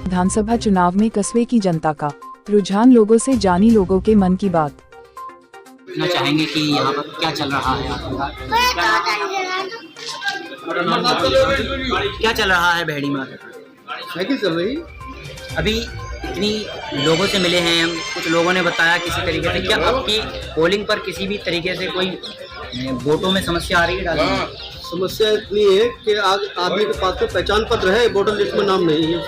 विधानसभा चुनाव में कस्बे की जनता का रुझान, लोगों से जानी लोगों के मन की बात। पूछना चाहेंगे कि यहाँ पर क्या चल रहा है, क्या चल रहा है भेड़ी मार्केट में? साइकिल चल रही। अभी इतनी लोगों से मिले हैं हम, कुछ लोगों ने बताया किसी तरीके से, क्या आपकी पोलिंग पर किसी भी तरीके से कोई वोटों में समस्या आ रही है? समस्या इतनी है कि आदमी के पास तो पहचान पत्र है, वोटर लिस्ट में नाम नहीं है।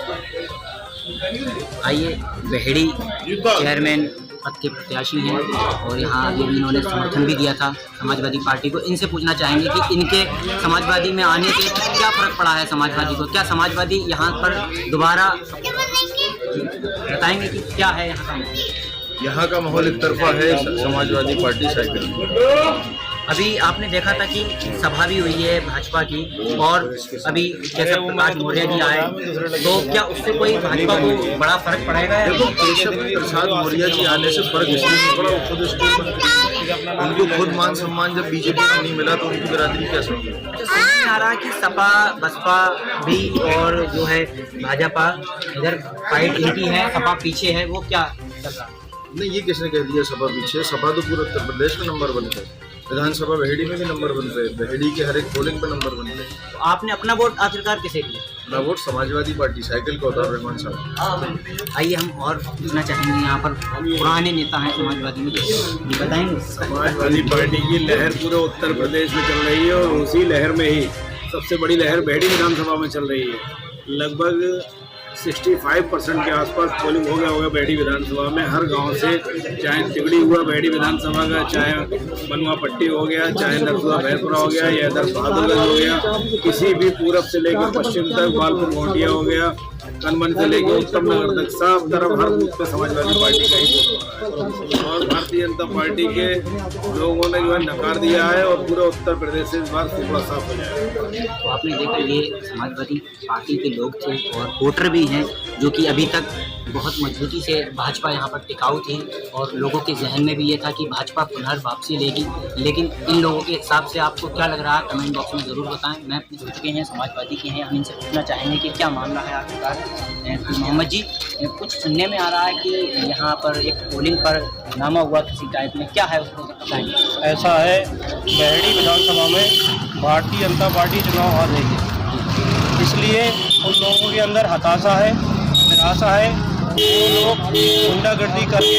आइए, बेहड़ी चेयरमैन पद के प्रत्याशी हैं और यहाँ अभी इन्होंने समर्थन भी दिया था समाजवादी पार्टी को। इनसे पूछना चाहेंगे कि इनके समाजवादी में आने से क्या फ़र्क पड़ा है समाजवादी को, क्या समाजवादी यहाँ पर दोबारा बताएंगे कि क्या है यहाँ का माहौल एक तरफा है। समाजवादी पार्टी साइकिल अभी आपने देखा था कि सभा भी हुई है भाजपा की, और अभी जैसे प्रकाश मौर्य जी आए, तो क्या उससे कोई भाजपा को बड़ा फर्क पड़ेगा? केशव प्रसाद मौर्य जी आने से फर्क इसलिए नहीं पड़ा, वो खुद स्टेट उनको खुद मान सम्मान जब बीजेपी को नहीं मिला तो उनकी बिरादरी कैसे होगी? समझ आ रहा कि सपा बसपा भी और जो है भाजपा इधर फाइट इनकी है, सपा पीछे है, वो क्या चल रहा है? नहीं, ये किसने कह दिया सपा पीछे? सपा तो पूरे उत्तर प्रदेश में नंबर वन पे, विधानसभा बेहड़ी में भी नंबर वन पे, बेहड़ी के हर एक पोलिंग पे नंबर वन पे। तो आपने अपना वोट आखिरकार किसे दिया? मैं वोट समाजवादी पार्टी साइकिल को होता रहमान साहब। आइए हम और पूछना चाहेंगे, यहाँ पर पुराने नेता हैं समाजवादी में, ये बताएंगे। समाजवादी पार्टी की लहर पूरे उत्तर प्रदेश में चल रही है और उसी लहर में ही सबसे बड़ी लहर बेहड़ी विधानसभा में चल रही है। लगभग 65% के आसपास पोलिंग हो गया बेहड़ी विधानसभा में। हर गांव से, चाहे तिगड़ी हुआ बेहड़ी विधानसभा का, चाहे बनवा पट्टी हो गया, चाहे नरसुआ भैरपुरा हो गया या इधर बहादुरगंज हो गया, किसी भी पूरब से लेकर पश्चिम तक, बालपुर घोटिया हो गया, कनमन से लेकर उत्तम नगर तक, सब तरफ हर बूथ पे समाजवादी पार्टी का ही और भारतीय जनता पार्टी के लोगों ने जो है नकार दिया है और पूरे उत्तर प्रदेश से इस बार सुपड़ा साफ हो जाएगा। तो आपने देखा, ये समाजवादी पार्टी के लोग थे और वोटर भी हैं जो कि अभी तक बहुत मजबूती से भाजपा यहाँ पर टिकाऊ थी और लोगों के जहन में भी ये था कि भाजपा पुनर्वापसी लेगी। लेकिन इन लोगों के हिसाब से आपको क्या लग रहा है, कमेंट बॉक्स में ज़रूर बताएं। मैं अपने जुड़ चुके हैं समाजवादी के हैं, हम इनसे पूछना चाहेंगे कि क्या मामला है आखिरकार। मोहम्मद जी, कुछ सुनने में आ रहा है कि यहाँ पर एक पोलिंग पर नामा हुआ किसी टाइप में, क्या है उसको बताएंगे? ऐसा है, बेहड़ी विधानसभा में भारतीय जनता पार्टी चुनाव हार रही है, इसलिए उन लोगों के अंदर हताशा है, निराशा है। वो लोग गुंडागर्दी करके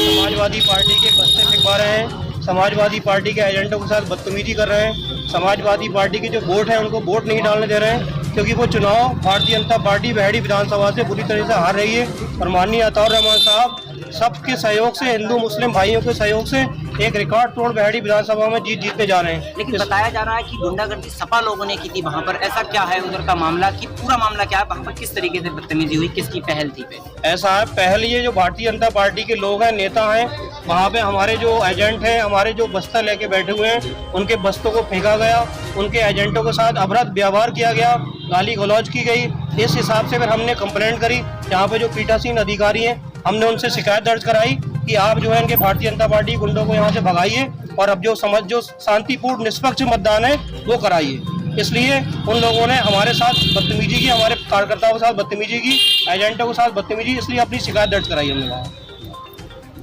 समाजवादी पार्टी के बस्ते फेंकवा रहे हैं, समाजवादी पार्टी के एजेंटों के साथ बदतमीजी कर रहे हैं, समाजवादी पार्टी के जो वोट हैं उनको वोट नहीं डालने दे रहे हैं, क्योंकि वो चुनाव भारतीय जनता पार्टी बेहड़ी विधानसभा से बुरी तरह से हार रही है। और माननीय अताउर रहमान साहब सबके सहयोग से, हिंदू मुस्लिम भाइयों के सहयोग से एक रिकॉर्ड तोड़ बेहड़ी विधानसभा में जीतते जा रहे हैं। लेकिन बताया जा रहा है कि गुंडागर्दी सपा लोगों ने की थी वहाँ पर, ऐसा क्या है उधर का मामला, कि पूरा मामला क्या है वहाँ पर, किस तरीके से बदतमीजी हुई, किसकी पहल थी? ऐसा है, पहले ये जो भारतीय जनता पार्टी के लोग हैं, नेता हैं, वहाँ पे हमारे जो एजेंट हैं, हमारे जो बस्ता लेके बैठे हुए हैं, उनके बस्तों को फेंका गया, उनके एजेंटों के साथ अभद्र व्यवहार किया गया, गाली गलौज की गई। इस हिसाब से फिर हमने कंप्लेंट करी, यहाँ पे जो पीठासीन अधिकारी हैं, हमने उनसे शिकायत दर्ज कराई कि आप जो है इनके भारतीय जनता पार्टी गुंडों को यहाँ से भगाइए और अब जो शांतिपूर्ण निष्पक्ष मतदान है वो कराइए। इसलिए उन लोगों ने हमारे साथ बदतमीजी की, हमारे कार्यकर्ताओं के साथ बदतमीजी की, एजेंटों के साथ बदतमीजी, इसलिए अपनी शिकायत दर्ज कराई हमने वहाँ।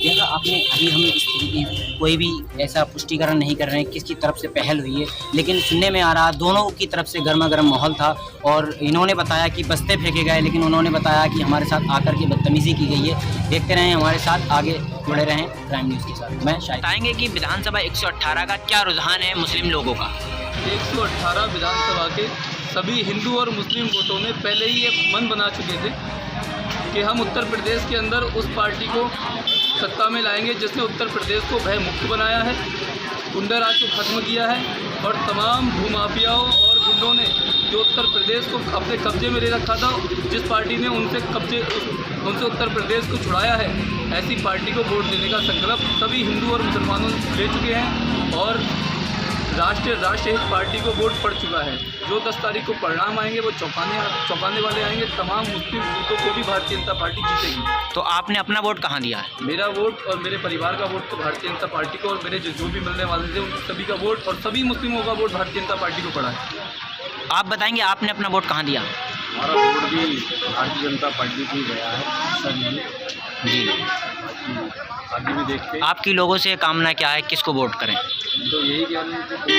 जैसा आपने अभी हम इस तरीके कोई भी ऐसा पुष्टिकरण नहीं कर रहे हैं किसकी तरफ से पहल हुई है, लेकिन सुनने में आ रहा दोनों की तरफ से गर्मा गर्म माहौल था। और इन्होंने बताया कि बस्ते फेंके गए, लेकिन उन्होंने बताया कि हमारे साथ आकर के बदतमीजी की गई है। देखते रहें, हमारे साथ आगे जुड़े रहें प्राइम न्यूज़ के साथ। मैं शायद बताएंगे कि विधानसभा 118 का क्या रुझान है मुस्लिम लोगों का। 118 विधानसभा के सभी हिंदू और मुस्लिम वोटों ने पहले ही ये मन बना चुके थे कि हम उत्तर प्रदेश के अंदर उस पार्टी को सत्ता में लाएंगे जिसने उत्तर प्रदेश को भय मुक्त बनाया है, गुंडा राज को खत्म किया है और तमाम भूमाफियाओं और गुंडों ने जो उत्तर प्रदेश को अपने कब्जे में ले रखा था, जिस पार्टी ने उनसे उत्तर प्रदेश को छुड़ाया है, ऐसी पार्टी को वोट देने का संकल्प सभी हिंदू और मुसलमानों ले चुके हैं। और राष्ट्रीय हित पार्टी को वोट पड़ चुका है। जो 10 तारीख को परिणाम आएंगे वो चौंकाने वाले आएंगे। तमाम मुस्लिम बूथों को भी भारतीय जनता पार्टी जीतेगी। तो आपने अपना वोट कहाँ दिया है? मेरा वोट और मेरे परिवार का वोट तो भारतीय जनता पार्टी को, और मेरे जो भी मिलने वाले थे उन सभी का वोट और सभी मुस्लिमों का वोट भारतीय जनता पार्टी को पड़ा है। आप बताएंगे आपने अपना वोट कहाँ दिया? हमारा वोट भी भारतीय जनता पार्टी को गया है सर जी। आगे भी देखते। आपकी लोगों से कामना क्या है, किसको वोट करें? तो यही कह रहे हैं कि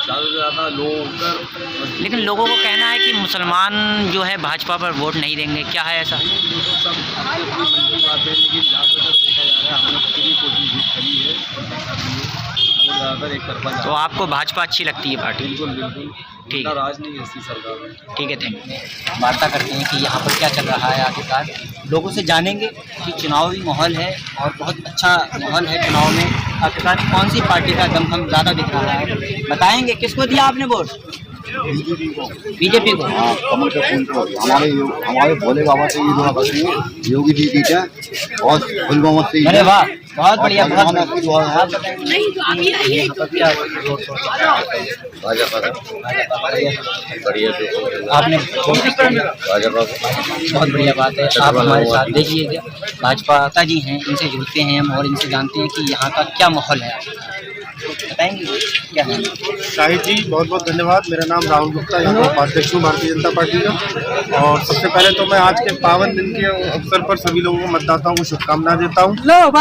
ज़्यादा से ज़्यादा लोग कर, लेकिन लोगों को कहना है कि मुसलमान जो है भाजपा पर वोट नहीं देंगे, क्या है ऐसा? सब अपनी अपनी मन की बात है, लेकिन ज़्यादातर देखा जा रहा है हमने पूरी कोशिश करी है वो ज़्यादातर एक तरफा। तो आपको भाजपा अच्छी लगती है पार्टी? बिल्कुल बिल्कुल, ठीक इतना है, राज नहीं है इसकी सरकार में। ठीक है, थैंक यू। वार्ता करते हैं कि यहाँ पर क्या चल रहा है, आखिरकार लोगों से जानेंगे कि चुनावी माहौल है और बहुत अच्छा माहौल है चुनाव में। आखिरकार कौन सी पार्टी का दमखम ज़्यादा दिख रहा है, बताएंगे। किसको दिया आपने वोट? बीजेपी को। हाँ, कमल के फूल को। हमारे भोले बाबा से योगी जी की क्या बहुत फुल मोहम्मद से। अरे वाह, बहुत बढ़िया, बहुत बढ़िया। आपने बहुत बढ़िया बात है। आप हमारे साथ देखिएगा, भाजपा जी हैं, इनसे जुड़ते हैं हम और इनसे जानते हैं कि यहाँ का क्या माहौल है। बताएंगे क्या है? शाहिद जी बहुत बहुत धन्यवाद। मेरा नाम राहुल गुप्ता, यहाँ का उपाध्यक्ष हूँ भारतीय जनता पार्टी का। और सबसे पहले तो मैं आज के पावन दिन के अवसर पर सभी लोगों को, मतदाताओं को शुभकामनाएं देता हूँ।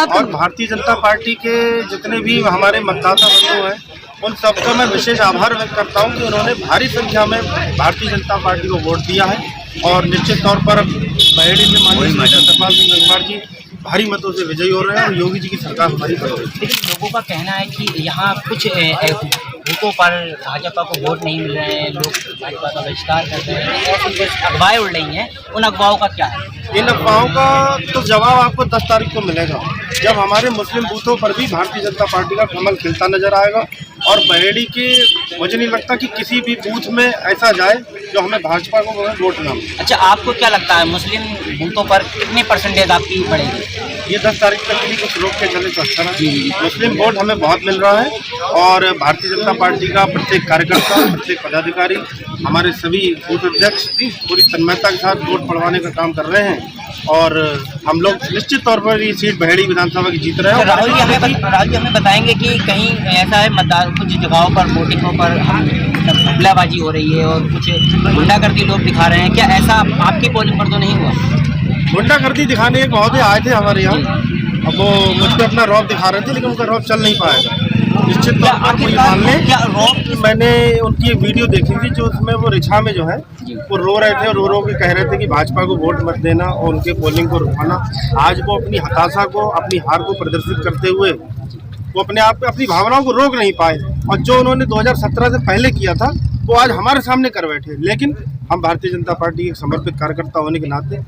और भारतीय जनता पार्टी के जितने भी हमारे मतदाता बंधु हैं उन सबका मैं विशेष आभार व्यक्त करता हूँ कि उन्होंने भारी संख्या में भारतीय जनता पार्टी को वोट दिया है। और निश्चित तौर पर बहेड़ी में माननीय सतपाल सिंह गंगवार जी भारी मतों से विजयी हो रहे हैं और योगी जी की सरकार हमारी बन रही है। लेकिन लोगों का कहना है कि यहाँ कुछ बूथों पर भाजपा को वोट नहीं मिल रहे हैं, लोग भाजपा का बहिष्कार कर रहे हैं, ऐसी कुछ अफवाहें उड़ रही हैं। उन अफवाहों का क्या है? इन अफवाहों का तो जवाब आपको 10 तारीख को मिलेगा, जब हमारे मुस्लिम बूथों पर भी भारतीय जनता पार्टी का कमल खिलता नजर आएगा। और बहेड़ी के मुझे नहीं लगता कि किसी भी बूथ में ऐसा जाए जो हमें भाजपा को वोट ना मिले। अच्छा, आपको क्या लगता है मुस्लिम बूथों पर कितनी परसेंटेज आपकी बढ़ेगी? ये 10 तारीख तक भी कुछ रोक के चले तो अच्छा है। मुस्लिम वोट हमें बहुत मिल रहा है और भारतीय जनता पार्टी का प्रत्येक कार्यकर्ता, प्रत्येक पदाधिकारी, हमारे सभी बूथ अध्यक्ष पूरी तन्मयता के साथ वोट पड़वाने का काम कर रहे हैं। और हम लोग निश्चित तौर पर ये सीट बहेड़ी विधानसभा की जीत रहे हैं। राहुल जी हमें बताएंगे कि कहीं ऐसा है मतदान कुछ जगहों पर वोटिंगों पर हमलाबाजी हो रही है और कुछ गुंडागर्दी लोग दिखा रहे हैं, क्या ऐसा आपकी पोलिंग पर तो नहीं हुआ? गुंडागर्दी दिखाने एक महोदय आए थे हमारे यहाँ, अब वो मुझ पर अपना रौब दिखा रहे थे, लेकिन उनका रौब चल नहीं पाएगा। निश्चित तौर पर मुझे मान लें, क्या रौब? मैंने उनकी एक वीडियो देखी थी जो उसमें वो रिछा में जो है वो रो रहे थे और रो के कह रहे थे कि भाजपा को वोट मत देना और उनके पोलिंग को रुकवाना। आज वो अपनी हताशा को, अपनी हार को प्रदर्शित करते हुए वो अपने आप पे अपनी भावनाओं को रोक नहीं पाए और जो उन्होंने 2017 से पहले किया था वो आज हमारे सामने कर बैठे। लेकिन हम भारतीय जनता पार्टी के समर्पित कार्यकर्ता होने के नाते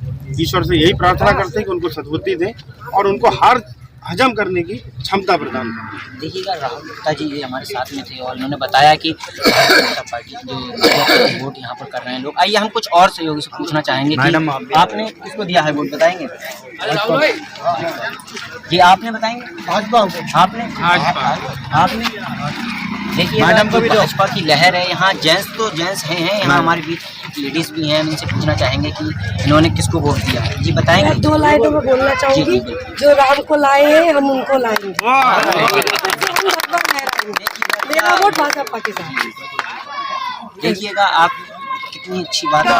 ईश्वर से यही प्रार्थना करते हैं कि उनको सद्बुद्धि दें और उनको हार हजम करने की क्षमता प्रदान करें। देखिएगा, राहुल गुप्ता जी ये हमारे साथ में थे और उन्होंने बताया कि भारतीय जनता पार्टी जो वोट यहाँ पर कर रहे हैं लोग। आइए हम कुछ और सहयोगी से पूछना चाहेंगे कि आपने किसको दिया है वोट, बताएंगे? जी आपने बताएंगे? आपने देखिए, मैडम को भी भाजपा की लहर है यहाँ। जेंट्स तो जेंट्स हैं यहाँ हमारे बीच, लेडीज भी हैं। हम इनसे पूछना चाहेंगे कि इन्होंने किसको वोट दिया है। जी बताएंगे? मैं 2 लाइनों में बोलना चाहूँगी, जो राम को लाए हैं हम उनको लाएंगे। मेरा वोट भाजपा के साथ। देखिएगा, आप कितनी अच्छी बात है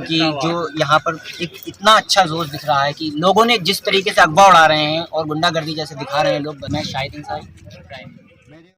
कि जो यहाँ पर एक इतना अच्छा जोश दिख रहा है कि लोगों ने जिस तरीके से अफवाह उड़ा रहे हैं और गुंडागर्दी जैसे दिखा रहे हैं लोग। मैं शाहिद इंसारी।